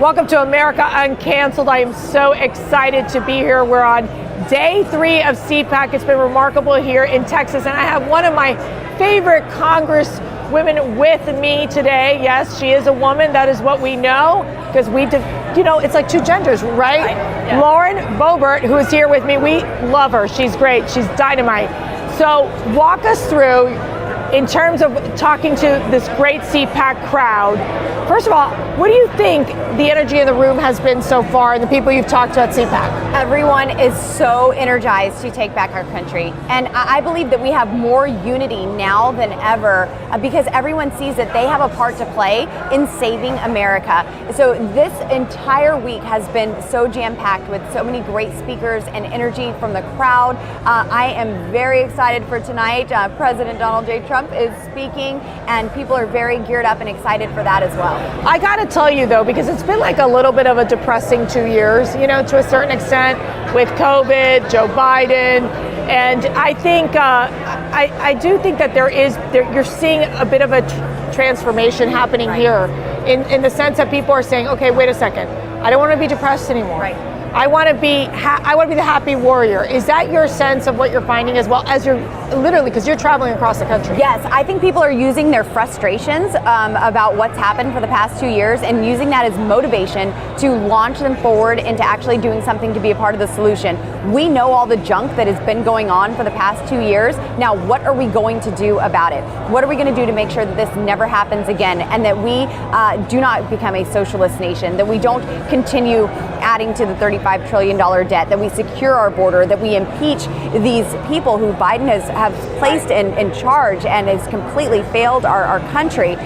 Welcome to America Uncanceled. I am so excited to be here. We're on day 3 of CPAC. It's been remarkable here in Texas, and I have one of my favorite Congresswomen with me today. Yes, she is a woman. That is what we know, because it's like two genders, right? Yeah. Lauren Boebert, who is here with me. We love her. She's great. She's dynamite. So walk us through, in terms of talking to this great CPAC crowd. First of all, what do you think the energy in the room has been so far, and the people you've talked to at CPAC? Everyone is so energized to take back our country. And I believe that we have more unity now than ever because everyone sees that they have a part to play in saving America. So this entire week has been so jam-packed with so many great speakers and energy from the crowd. I am very excited for tonight. President Donald J. Trump is speaking, and people are very geared up and excited for that as well. I gotta tell you though, because it's been like a little bit of a depressing 2 years, to a certain extent, with COVID, Joe Biden, and I think, I do think that you're seeing a bit of a transformation happening here, in the sense that people are saying, okay, wait a second, I don't want to be depressed anymore. Right. I want to be the happy warrior. Is that your sense of what you're finding as well, as you're literally, because you're traveling across the country? Yes, I think people are using their frustrations about what's happened for the past 2 years and using that as motivation to launch them forward into actually doing something to be a part of the solution. We know all the junk that has been going on for the past 2 years. Now, what are we going to do about it? What are we going to do to make sure that this never happens again, and that we do not become a socialist nation, that we don't continue adding to the $35 trillion debt, that we secure our border, that we impeach these people who Biden have placed in charge and has completely failed our country.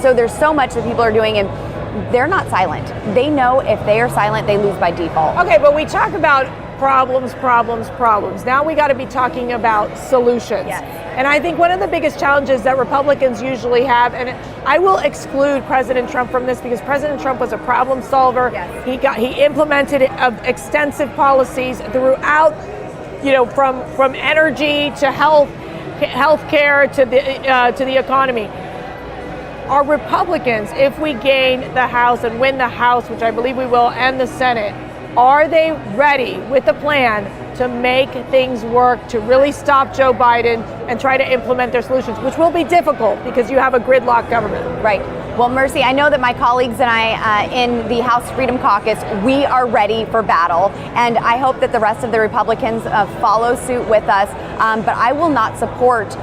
So there's so much that people are doing, and they're not silent. They know if they are silent, they lose by default. Okay, but we talk about problems. Now we got to be talking about solutions. Yes. And I think one of the biggest challenges that Republicans usually have, and I will exclude President Trump from this because President Trump was a problem solver. Yes. He implemented extensive policies throughout, from energy to health care to the economy. Are Republicans, if we gain the House and win the House, which I believe we will, and the Senate, are they ready with a plan to make things work, to really stop Joe Biden and try to implement their solutions, which will be difficult because you have a gridlock government? Right. Well, Mercy, I know that my colleagues and I in the House Freedom Caucus, we are ready for battle. And I hope that the rest of the Republicans follow suit with us. But I will not support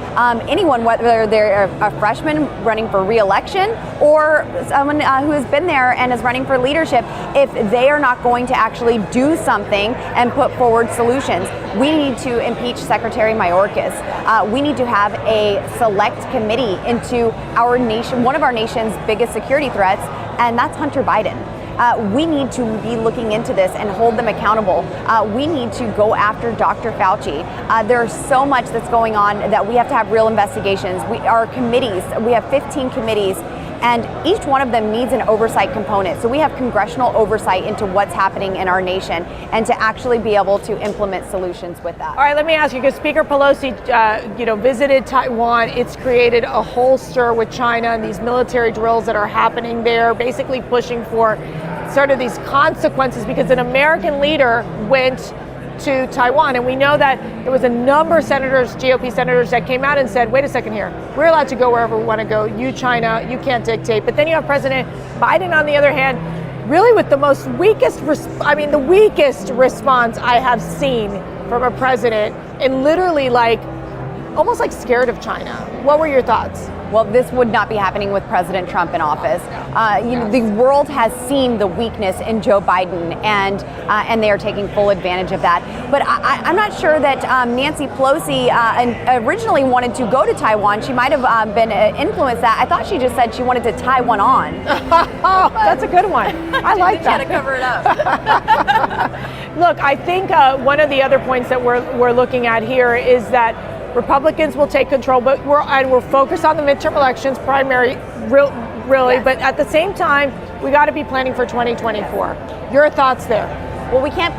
anyone, whether they're a freshman running for re-election or someone who has been there and is running for leadership, if they are not going to actually do something and put forward solutions. We need to impeach Secretary Mayorkas. We need to have a select committee into our nation, one of our nation's biggest security threats, and that's Hunter Biden. We need to be looking into this and hold them accountable. We need to go after Dr. Fauci. There's so much that's going on that we have to have real investigations. Our committees, we have 15 committees, and each one of them needs an oversight component. So we have congressional oversight into what's happening in our nation and to actually be able to implement solutions with that. All right, let me ask you, because Speaker Pelosi, visited Taiwan. It's created a whole stir with China and these military drills that are happening there, basically pushing for sort of these consequences because an American leader went to Taiwan. And we know that there was a number of senators, GOP senators, that came out and said, wait a second here, we're allowed to go wherever we want to go. You, China, you can't dictate. But then you have President Biden, on the other hand, really with the weakest response I have seen from a president, and literally almost like scared of China. What were your thoughts? Well, this would not be happening with President Trump in office. The world has seen the weakness in Joe Biden, and they are taking full advantage of that. But I'm not sure that Nancy Pelosi originally wanted to go to Taiwan. She might have been influenced that. I thought she just said she wanted to tie one on. Oh, that's a good one. I like that. Trying to cover it up. Look, I think one of the other points that we're looking at here is that Republicans will take control, but we're focused on the midterm elections, primary, really. Yes. But at the same time, we got to be planning for 2024. Your thoughts there? Well, we can't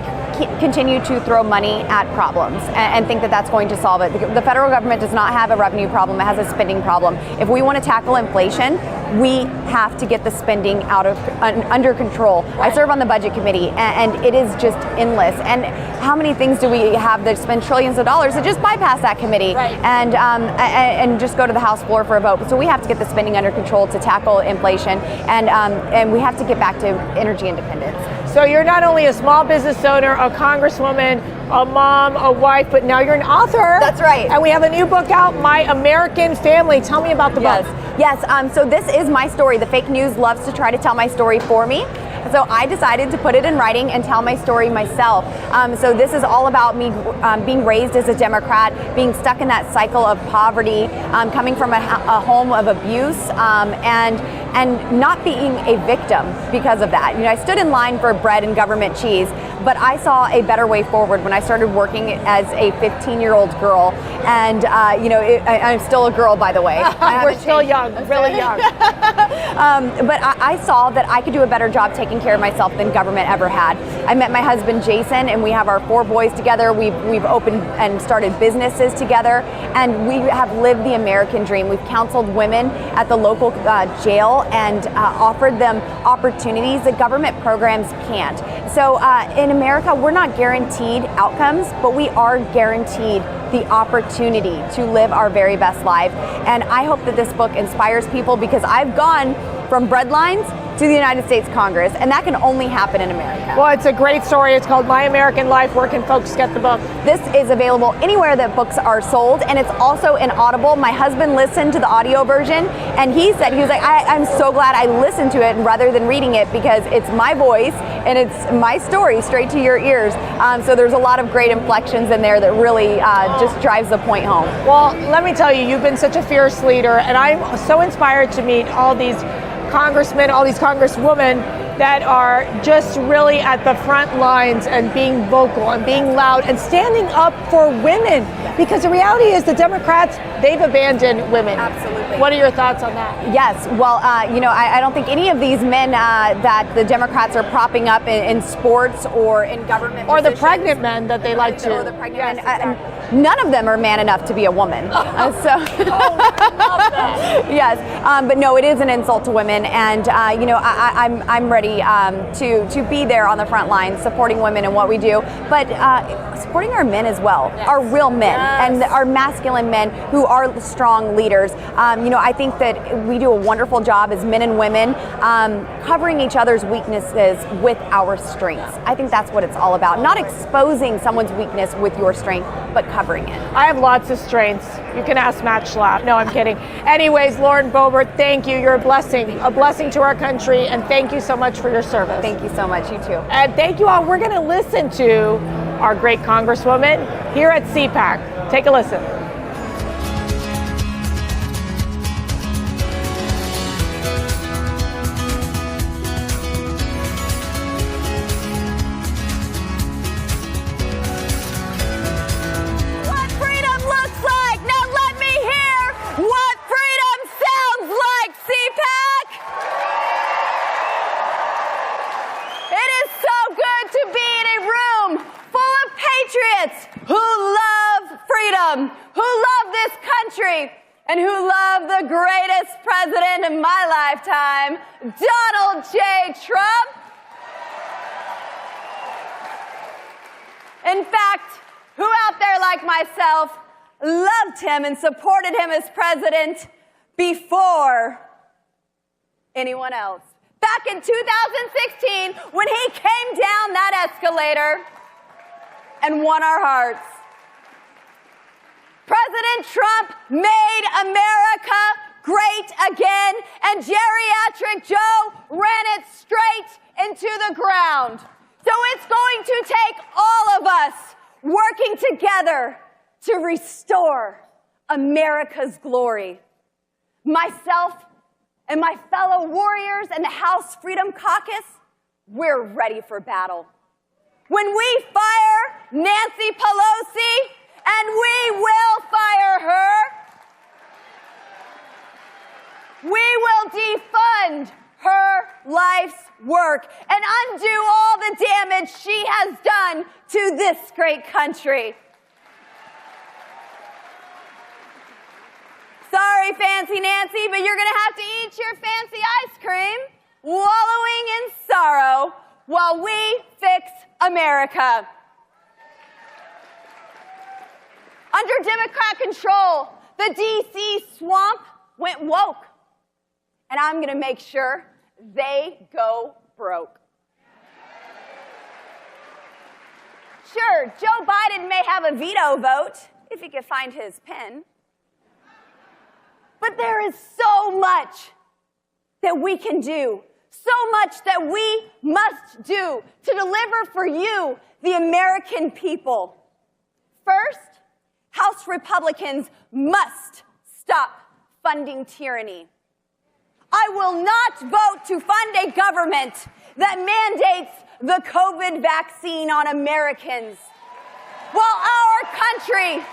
continue to throw money at problems and think that that's going to solve it. The federal government does not have a revenue problem, it has a spending problem. If we want to tackle inflation, we have to get the spending under control. I serve on the budget committee, and it is just endless. And how many things do we have that spend trillions of dollars to just bypass that committee and just go to the House floor for a vote? So we have to get the spending under control to tackle inflation, and we have to get back to energy independence. So you're not only a small business owner, a congresswoman, a mom, a wife, but now you're an author. That's right. And we have a new book out, My American Family. Tell me about the book. Yes, so this is my story. The fake news loves to try to tell my story for me. So I decided to put it in writing and tell my story myself. So this is all about me being raised as a Democrat, being stuck in that cycle of poverty, coming from a home of abuse, and not being a victim because of that. You know, I stood in line for bread and government cheese, but I saw a better way forward when I started working as a 15-year-old girl. And I'm still a girl, by the way. We're still young, really young. But I saw that I could do a better job taking care of myself than government ever had. I met my husband Jason, and we have our 4 boys together. We've opened and started businesses together, and we have lived the American dream. We've counseled women at the local jail and offered them opportunities that government programs can't. So in America, we're not guaranteed outcomes, but we are guaranteed the opportunity to live our very best life. And I hope that this book inspires people, because I've gone from breadlines to the United States Congress, and that can only happen in America. Well, it's a great story. It's called My American Life. Where can folks get the book? This is available anywhere that books are sold, and it's also in Audible. My husband listened to the audio version, and he was like, I'm so glad I listened to it rather than reading it, because it's my voice and it's my story straight to your ears. So there's a lot of great inflections in there that really just drives the point home. Well, let me tell you, you've been such a fierce leader, and I'm so inspired to meet all these congressmen, all these congresswomen that are just really at the front lines and being vocal and being loud and standing up for women. Because the reality is the Democrats, they've abandoned women. Absolutely. What are your thoughts on that? Yes, well, I don't think any of these men that the Democrats are propping up in sports or in government or positions, the pregnant men that they like to. Or the pregnant men. Exactly. None of them are man enough to be a woman. Love that. Yes, but no, it is an insult to women, and I'm ready to be there on the front lines, supporting women and what we do, but supporting our men as well, our real men, and our masculine men who are strong leaders. I think that we do a wonderful job as men and women covering each other's weaknesses with our strengths. I think that's what it's all about. Not exposing someone's weakness with your strength, but covering it. I have lots of strengths. You can ask Matt Schlapp. No, I'm kidding. Anyways, Lauren Boebert, thank you. You're a blessing to our country, and thank you so much for your service. Thank you so much. You too. And thank you all. We're going to listen to our great Congresswoman here at CPAC. Take a listen. And who love the greatest president in my lifetime, Donald J. Trump. In fact, who out there like myself loved him and supported him as president before anyone else? Back in 2016, when he came down that escalator and won our hearts. President Trump made America great again, and geriatric Joe ran it straight into the ground. So it's going to take all of us working together to restore America's glory. Myself and my fellow warriors in the House Freedom Caucus, we're ready for battle. When we fire Nancy Pelosi, and we will fire her, we will defund her life's work and undo all the damage she has done to this great country. Sorry, worry, Fancy Nancy, but you're going to have to eat your fancy ice cream, wallowing in sorrow while we fix America. Under Democrat control, the D.C. swamp went woke. And I'm going to make sure they go broke. Sure, Joe Biden may have a veto vote if he could find his pen. But there is so much that we can do, so much that we must do to deliver for you, the American people. First, House Republicans must stop funding tyranny. I will not vote to fund a government that mandates the COVID vaccine on Americans while our country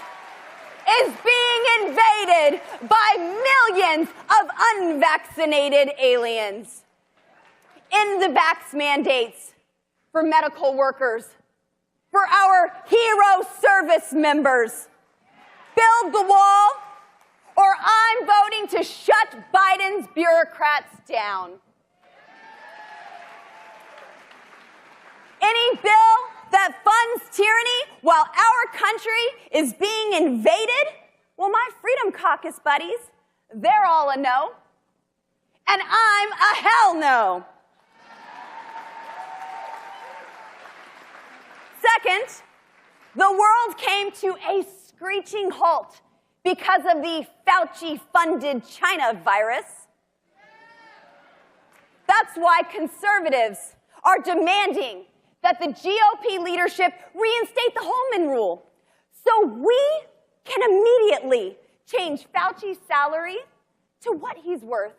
is being invaded by millions of unvaccinated aliens. End the vax mandates for medical workers, for our hero service members. Build the wall, or I'm voting to shut Biden's bureaucrats down. Any bill that funds tyranny while our country is being invaded, well, my Freedom Caucus buddies, they're all a no. And I'm a hell no. Second, the world came to a screeching halt because of the Fauci-funded China virus. That's why conservatives are demanding that the GOP leadership reinstate the Holman Rule so we can immediately change Fauci's salary to what he's worth.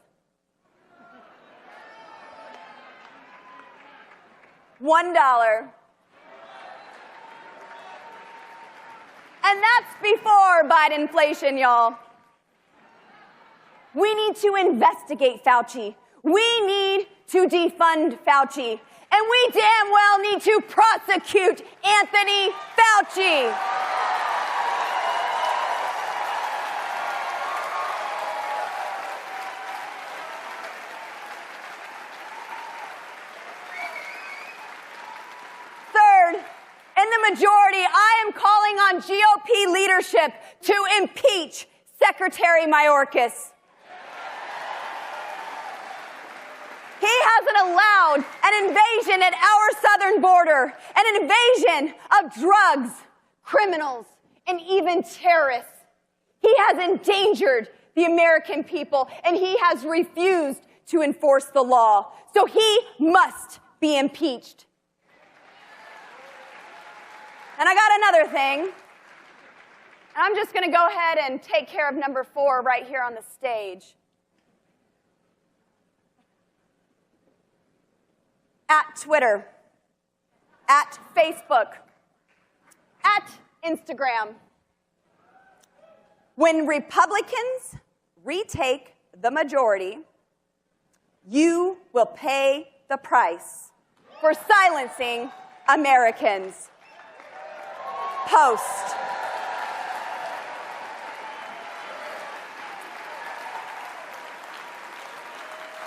$1. And that's before Bidenflation, y'all. We need to investigate Fauci. We need to defund Fauci. And we damn well need to prosecute Anthony Fauci. Third, in the majority, I am calling on GOP leadership to impeach Secretary Mayorkas. He hasn't allowed an invasion at our southern border, and an invasion of drugs, criminals, and even terrorists. He has endangered the American people, and he has refused to enforce the law. So he must be impeached. And I got another thing. And I'm just going to go ahead and take care of number 4 right here on the stage. At Twitter, at Facebook, at Instagram. When Republicans retake the majority, you will pay the price for silencing Americans. Post.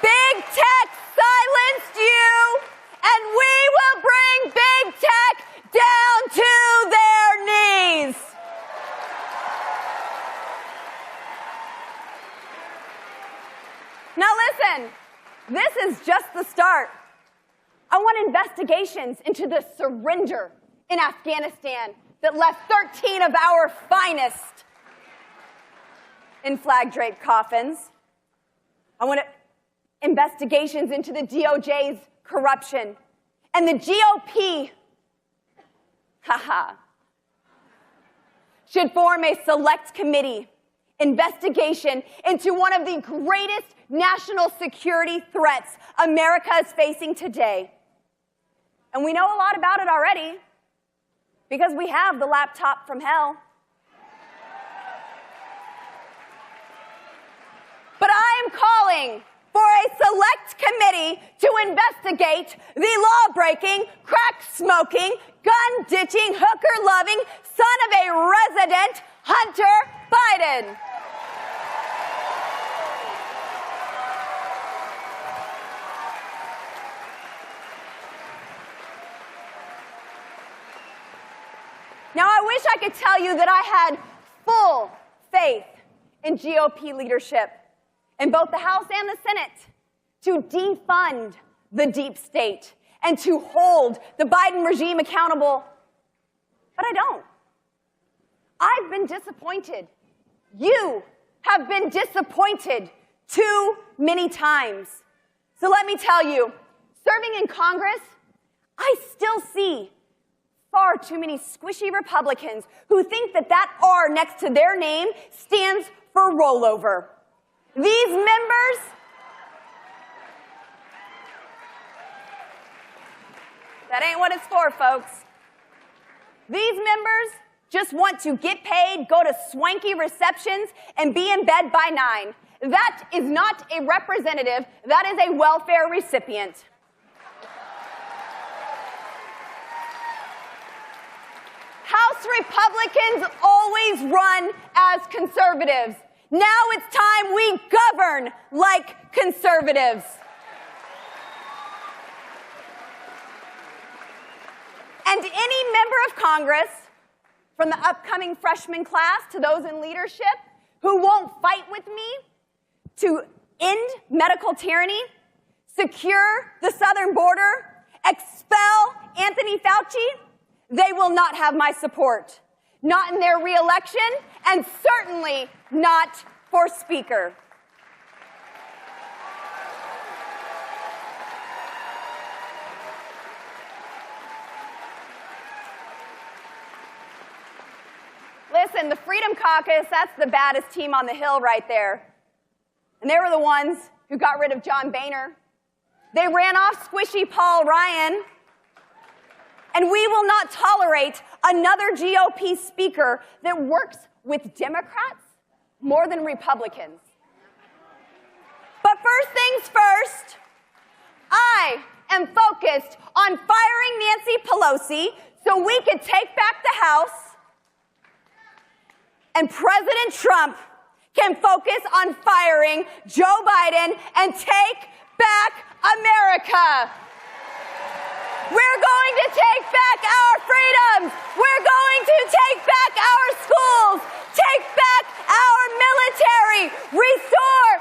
Big Tech silenced you, and we will bring Big Tech down to their knees. Now listen, this is just the start. I want investigations into the surrender in Afghanistan that left 13 of our finest in flag-draped coffins. I want investigations into the DOJ's corruption. And the GOP, should form a select committee investigation into one of the greatest national security threats America is facing today. And we know a lot about it already, because we have the laptop from hell. But I am calling for a select committee to investigate the law-breaking, crack-smoking, gun-ditching, hooker-loving son of a resident, Hunter Biden. Now, I wish I could tell you that I had full faith in GOP leadership in both the House and the Senate to defund the deep state and to hold the Biden regime accountable, but I don't. I've been disappointed. You have been disappointed too many times. So let me tell you, serving in Congress, I still see far too many squishy Republicans who think that that R next to their name stands for rollover. These members, that ain't what it's for, folks. These members just want to get paid, go to swanky receptions, and be in bed by 9. That is not a representative, that is a welfare recipient. House Republicans always run as conservatives. Now it's time we govern like conservatives. And any member of Congress, from the upcoming freshman class to those in leadership, who won't fight with me to end medical tyranny, secure the southern border, expel Anthony Fauci, they will not have my support. Not in their re-election, and certainly not for Speaker. Listen, the Freedom Caucus, that's the baddest team on the Hill right there. And they were the ones who got rid of John Boehner. They ran off squishy Paul Ryan. And we will not tolerate another GOP speaker that works with Democrats more than Republicans. But first things first, I am focused on firing Nancy Pelosi so we could take back the House, and President Trump can focus on firing Joe Biden and take back America. We're going to take back our freedoms. We're going to take back our schools, take back our military, restore